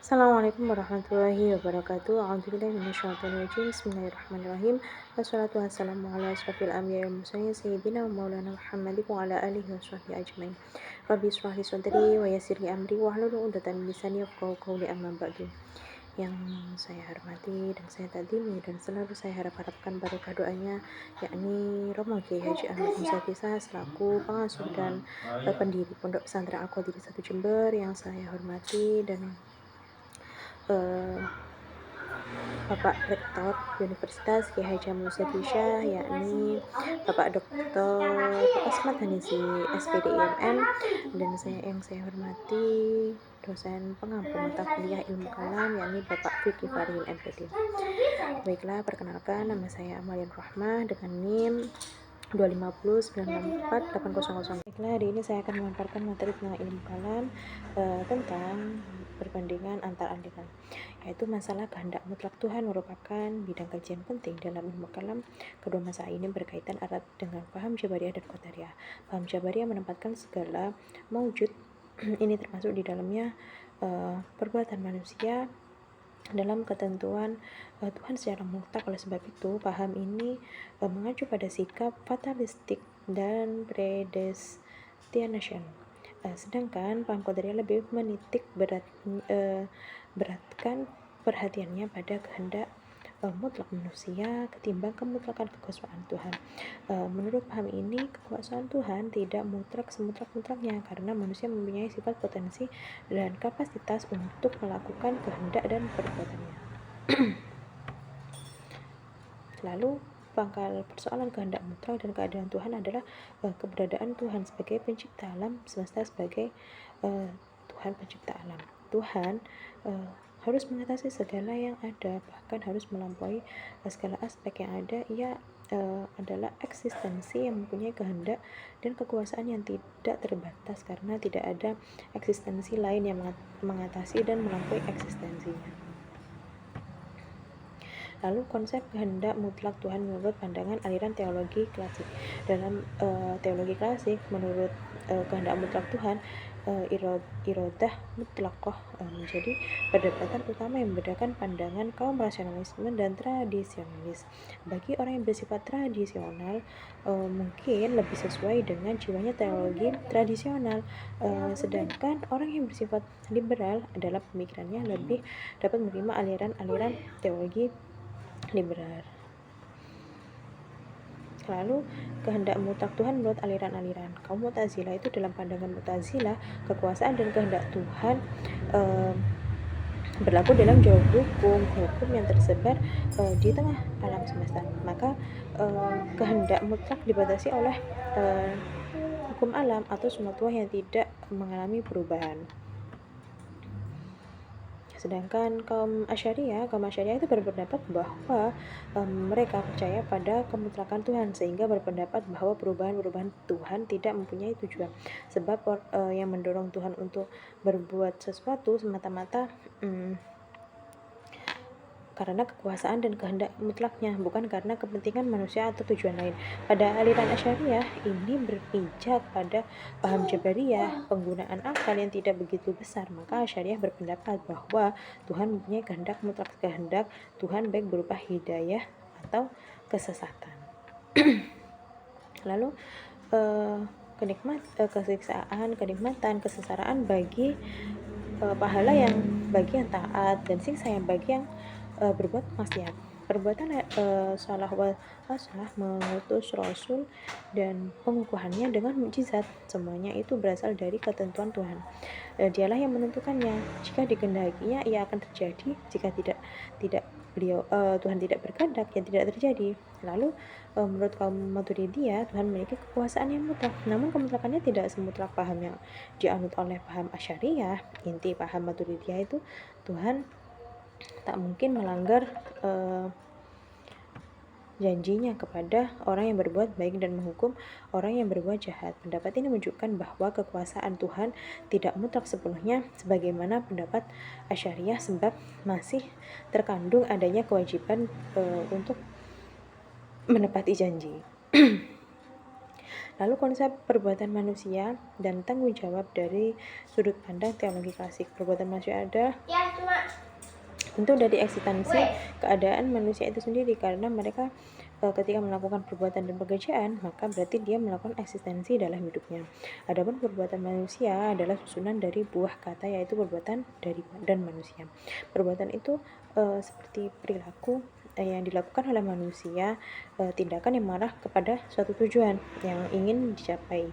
Assalamualaikum warahmatullahi wabarakatuh. A'udzubillahi minasyaitonirrajim. Bismillahirrahmanirrahim. Wassalatu wassalamu ala asrofil anbiya'i wal mursalin sayyidina wa maulana Muhammadin wa ala alihi washabbihi ajmain. Rabbi ishrah li sadri wa yassir li amri wahlul 'uqdatam min lisani yafqahu qawli, amma ba'du. Yang saya hormati dan saya takdimi dan selalu saya harapkan barokah doanya, yakni Romo Kiai Haji Ahmad Musa Kisah selaku pengasuh dan pendiri Pondok Pesantren Al-Qadir 1 Jember, yang saya hormati, dan Bapak Rektor Universitas Kiai Haji Ahmad Musa Kisah, yakni Bapak Dr. Asmat Hanisi SPD IMM, dan yang saya hormati dosen pengampu mata kuliah ilmu kalam, yakni Bapak Fikri Faril MPD. Baiklah, perkenalkan, nama saya Amalian Rahmah dengan NIM 250964800. Baiklah, hari ini saya akan memaparkan materi tentang ilmu kalam, tentang perbandingan antar aliran, yaitu masalah kehendak mutlak Tuhan merupakan bidang kajian penting dalam ilmu kalam. Kedua masalah ini berkaitan erat dengan paham Jabariyah dan Qadariyah. Paham Jabariyah menempatkan segala maujud ini termasuk di dalamnya perbuatan manusia dalam ketentuan Tuhan secara mutlak. Oleh sebab itu, paham ini mengacu pada sikap fatalistik dan predestination. Sedangkan paham Qadariyah lebih menitik beratkan perhatiannya pada kehendak mutlak manusia ketimbang kemutlakan kekuasaan Tuhan. Menurut paham ini, kekuasaan Tuhan tidak mutlak semutlak-mutlaknya karena manusia mempunyai sifat, potensi, dan kapasitas untuk melakukan kehendak dan perbuatannya. Lalu pangkal persoalan kehendak mutlak dan keadaan Tuhan adalah keberadaan Tuhan sebagai pencipta alam semesta, sebagai Tuhan pencipta alam. Tuhan harus mengatasi segala yang ada, bahkan harus melampaui segala aspek yang ada. Ia adalah eksistensi yang mempunyai kehendak dan kekuasaan yang tidak terbatas, karena tidak ada eksistensi lain yang mengatasi dan melampaui eksistensinya. Lalu konsep kehendak mutlak Tuhan menurut pandangan aliran teologi klasik. Dalam teologi klasik, menurut kehendak mutlak Tuhan, irodah mutlaqah menjadi perdebatan utama yang membedakan pandangan kaum rasionalisme dan tradisionalis. Bagi orang yang bersifat tradisional, mungkin lebih sesuai dengan jiwanya teologi tradisional, sedangkan orang yang bersifat liberal adalah pemikirannya lebih dapat menerima aliran-aliran teologi liberal. Lalu kehendak mutlak Tuhan menurut aliran-aliran kaum Mu'tazilah, itu dalam pandangan Mu'tazilah, kekuasaan dan kehendak Tuhan berlaku dalam jauh hukum yang tersebar di tengah alam semesta. Maka kehendak mutlak dibatasi oleh hukum alam atau sunatullah yang tidak mengalami perubahan. Sedangkan kaum Asy'ariyah itu berpendapat bahwa mereka percaya pada kemutlakan Tuhan, sehingga berpendapat bahwa perubahan-perubahan Tuhan tidak mempunyai tujuan. Sebab yang mendorong Tuhan untuk berbuat sesuatu semata-mata karena kekuasaan dan kehendak mutlaknya, bukan karena kepentingan manusia atau tujuan lain. Pada aliran Asy'ariyah ini berpijak pada paham Jabariyah, penggunaan akal yang tidak begitu besar. Maka Asy'ariyah berpendapat bahwa Tuhan mempunyai kehendak mutlak. Kehendak Tuhan baik berupa hidayah atau kesesatan. Lalu kesiksaan, kenikmatan, kesesaraan bagi pahala yang bagi yang taat, dan siksa yang bagi yang berbuat maksiat. Perbuatan salah mengutus Rasul dan pengukuhannya dengan mukjizat, semuanya itu berasal dari ketentuan Tuhan. Dialah yang menentukannya. Jika dikehendakinya, ia akan terjadi. Jika tidak Tuhan tidak berkehendak, ya tidak terjadi. Lalu menurut kaum Maturidiyah, Tuhan memiliki kekuasaan yang mutlak, namun kemutlakannya tidak semutlak paham yang dianut oleh paham Asy'ariyah. Inti paham Maturidiyah itu, Tuhan tak mungkin melanggar janjinya kepada orang yang berbuat baik dan menghukum orang yang berbuat jahat. Pendapat ini menunjukkan bahwa kekuasaan Tuhan tidak mutlak sepenuhnya sebagaimana pendapat Asy'ariyah, sebab masih terkandung adanya kewajiban untuk menepati janji. Lalu konsep perbuatan manusia dan tanggung jawab dari sudut pandang teologi klasik. Perbuatan manusia ada tentu dari eksistensi keadaan manusia itu sendiri, karena mereka ketika melakukan perbuatan dan pekerjaan, maka berarti dia melakukan eksistensi dalam hidupnya. Adapun perbuatan manusia adalah susunan dari buah kata, yaitu perbuatan dari dan manusia. Perbuatan itu seperti perilaku yang dilakukan oleh manusia, tindakan yang mengarah kepada suatu tujuan yang ingin dicapai.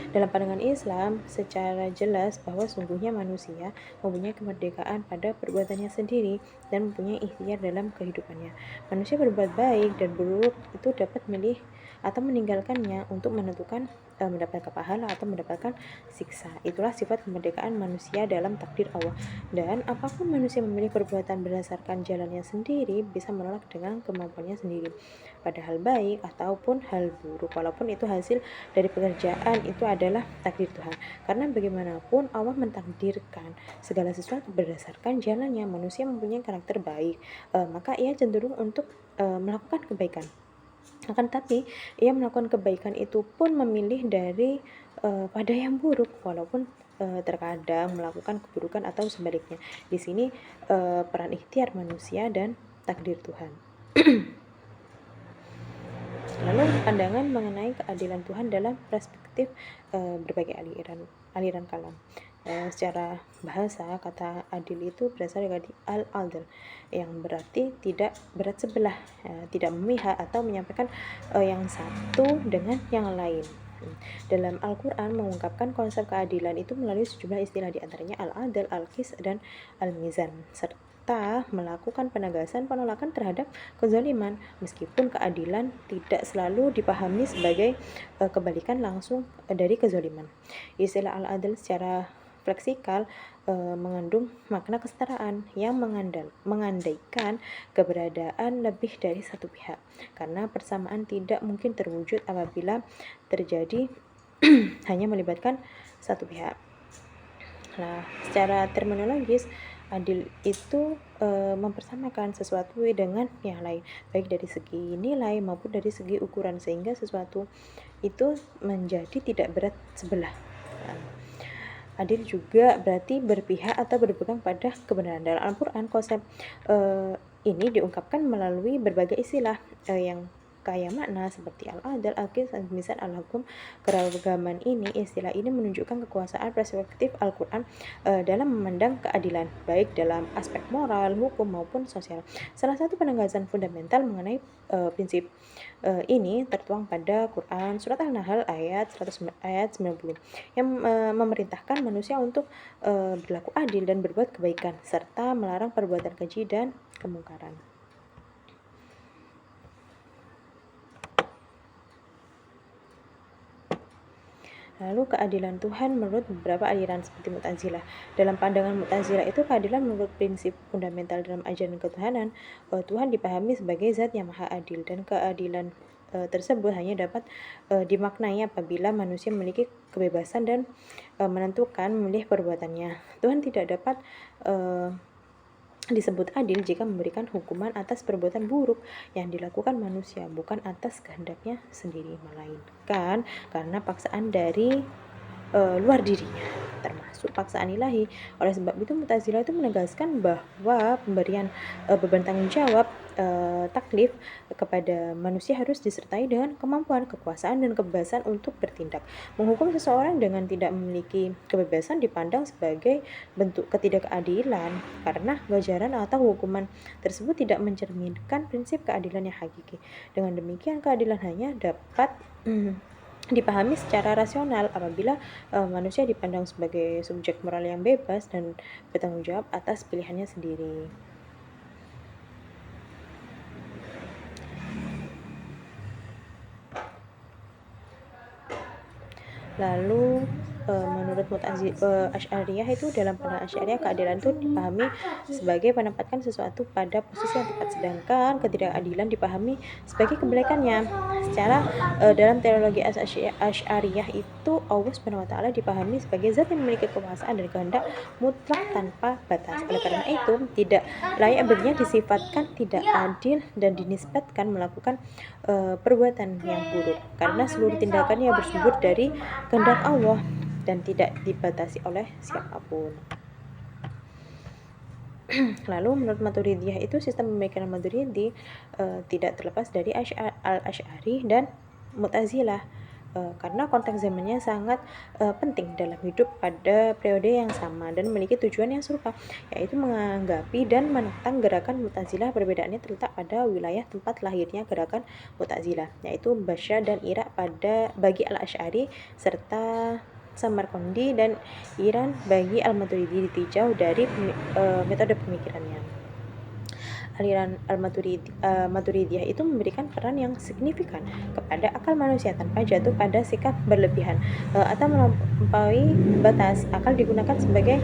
Dalam pandangan Islam, secara jelas bahwa sungguhnya manusia mempunyai kemerdekaan pada perbuatannya sendiri dan mempunyai ikhtiar dalam kehidupannya. Manusia berbuat baik dan buruk itu dapat memilih atau meninggalkannya untuk menentukan mendapatkan pahala atau mendapatkan siksa. Itulah sifat kemerdekaan manusia dalam takdir Allah. Dan apapun manusia memilih perbuatan berdasarkan jalannya sendiri, bisa menolak dengan kemampuannya sendiri, pada hal baik ataupun hal buruk, walaupun itu hasil dari pekerjaan, itu adalah takdir Tuhan. Karena bagaimanapun Allah mentakdirkan segala sesuatu berdasarkan jalannya. Manusia mempunyai karakter baik, maka ia cenderung untuk melakukan kebaikan. Akan tetapi ia melakukan kebaikan itu pun memilih dari pada yang buruk, walaupun terkadang melakukan keburukan atau sebaliknya. Di sini peran ikhtiar manusia dan takdir Tuhan. Lalu pandangan mengenai keadilan Tuhan dalam perspektif berbagai aliran kalam. Secara bahasa, kata adil itu berasal dari al-adl, yang berarti tidak berat sebelah, tidak memihak atau menyampaikan yang satu dengan yang lain. Dalam Al-Quran mengungkapkan konsep keadilan itu melalui sejumlah istilah, diantaranya al-adl, al-qis, dan al-mizan, serta melakukan penegasan penolakan terhadap kezaliman, meskipun keadilan tidak selalu dipahami sebagai kebalikan langsung dari kezaliman. Istilah al-adl secara fleksikal mengandung makna kesetaraan yang mengandaikan keberadaan lebih dari satu pihak, karena persamaan tidak mungkin terwujud apabila terjadi hanya melibatkan satu pihak. Nah, secara terminologis, adil itu mempersamakan sesuatu dengan yang lain, baik dari segi nilai maupun dari segi ukuran, sehingga sesuatu itu menjadi tidak berat sebelah. Adil juga berarti berpihak atau berpegang pada kebenaran. Dalam Al-Quran, konsep ini diungkapkan melalui berbagai istilah yang kaya makna, seperti al-adl, al-qis, al-mizan, al-hukum. Keragaman istilah ini menunjukkan kekuasaan perspektif Al-Quran dalam memandang keadilan, baik dalam aspek moral, hukum, maupun sosial. Salah satu penegasan fundamental mengenai prinsip ini tertuang pada Quran surat An-Nahl ayat 90, yang memerintahkan manusia untuk berlaku adil dan berbuat kebaikan, serta melarang perbuatan keji dan kemungkaran. Lalu keadilan Tuhan menurut beberapa aliran seperti Mu'tazilah. Dalam pandangan Mu'tazilah itu, keadilan menurut prinsip fundamental dalam ajaran ketuhanan, Tuhan dipahami sebagai zat yang maha adil, dan keadilan tersebut hanya dapat dimaknai apabila manusia memiliki kebebasan dan menentukan memilih perbuatannya. Tuhan tidak dapat disebut adil jika memberikan hukuman atas perbuatan buruk yang dilakukan manusia, bukan atas kehendaknya sendiri, melainkan karena paksaan dari luar dirinya, termasuk paksaan ilahi. Oleh sebab itu, Mu'tazilah itu menegaskan bahwa pemberian beban tanggung jawab taklif kepada manusia harus disertai dengan kemampuan, kekuasaan, dan kebebasan untuk bertindak. Menghukum seseorang dengan tidak memiliki kebebasan dipandang sebagai bentuk ketidakadilan, karena ganjaran atau hukuman tersebut tidak mencerminkan prinsip keadilan yang hakiki. Dengan demikian, keadilan hanya dapat dipahami secara rasional apabila manusia dipandang sebagai subjek moral yang bebas dan bertanggung jawab atas pilihannya sendiri. Lalu menurut Asy'ariyah itu dalam pandangan Asy'ariyah keadilan itu dipahami sebagai menempatkan sesuatu pada posisi yang tepat, sedangkan ketidakadilan dipahami sebagai kebalikannya. Secara dalam teologi Asy'ariyah itu Allah Subhanahu wa taala dipahami sebagai zat yang memiliki kekuasaan dan kehendak mutlak tanpa batas. Oleh karena itu, tidak layak baginya disifatkan tidak adil dan dinisbatkan melakukan perbuatan yang buruk, karena seluruh tindakannya bersumber dari kehendak Allah dan tidak dibatasi oleh siapapun. Lalu menurut Maturidiyah itu sistem pemikiran Maturidi tidak terlepas dari Al-Asy'ari dan Mu'tazilah, karena konteks zamannya sangat penting dalam hidup pada periode yang sama dan memiliki tujuan yang serupa, yaitu menganggapi dan menentang gerakan Mu'tazilah. Perbedaannya terletak pada wilayah tempat lahirnya gerakan Mu'tazilah, yaitu Basra dan Irak bagi Al-Asy'ari, serta Samarkandi dan Iran bagi Al-Maturidi. Ditinjau dari metode pemikirannya, aliran Maturidiyah itu memberikan peran yang signifikan kepada akal manusia tanpa jatuh pada sikap berlebihan atau melampaui batas. Akal digunakan sebagai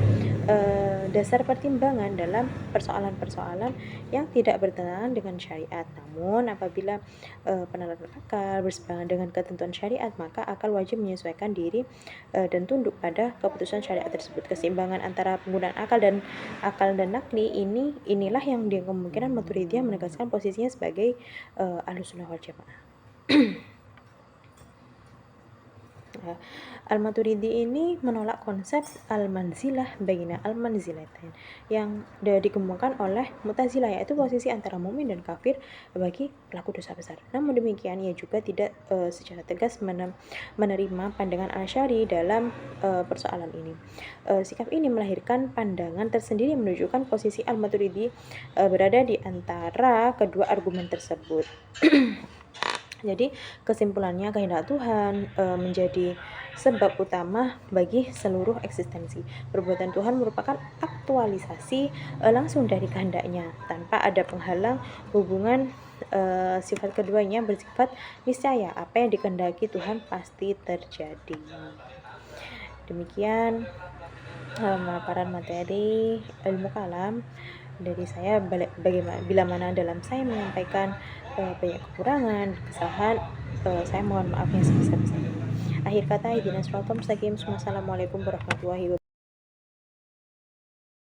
dasar pertimbangan dalam persoalan-persoalan yang tidak bertentangan dengan syariat. Namun apabila penerapan akal berseberangan dengan ketentuan syariat, maka akal wajib menyesuaikan diri dan tunduk pada keputusan syariat tersebut. Keseimbangan antara penggunaan akal dan nakli inilah yang kemungkinan Maturidiyah menegaskan posisinya sebagai Ahlus Sunnah wal Jamaah. Al-Maturidi ini menolak konsep al-manzilah baina al-manzilatain yang dikembangkan oleh Mu'tazilah, yaitu posisi antara mukmin dan kafir bagi pelaku dosa besar. Namun demikian, ia juga tidak secara tegas menerima pandangan Asy'ari dalam persoalan ini. Sikap ini melahirkan pandangan tersendiri yang menunjukkan posisi Al-Maturidi berada di antara kedua argumen tersebut. Jadi kesimpulannya, kehendak Tuhan menjadi sebab utama bagi seluruh eksistensi. Perbuatan Tuhan merupakan aktualisasi langsung dari kehendaknya tanpa ada penghalang. Hubungan sifat keduanya bersifat niscaya, apa yang dikehendaki Tuhan pasti terjadi. Demikian pemaparan materi ilmu kalam dari saya. Bila mana dalam saya menyampaikan banyak kekurangan, kesalahan, saya mohon maaf yang sebesar-besarnya. Akhir kata, ihdinas siratal mustaqim. Wassalamualaikum warahmatullahi wabarakatuh.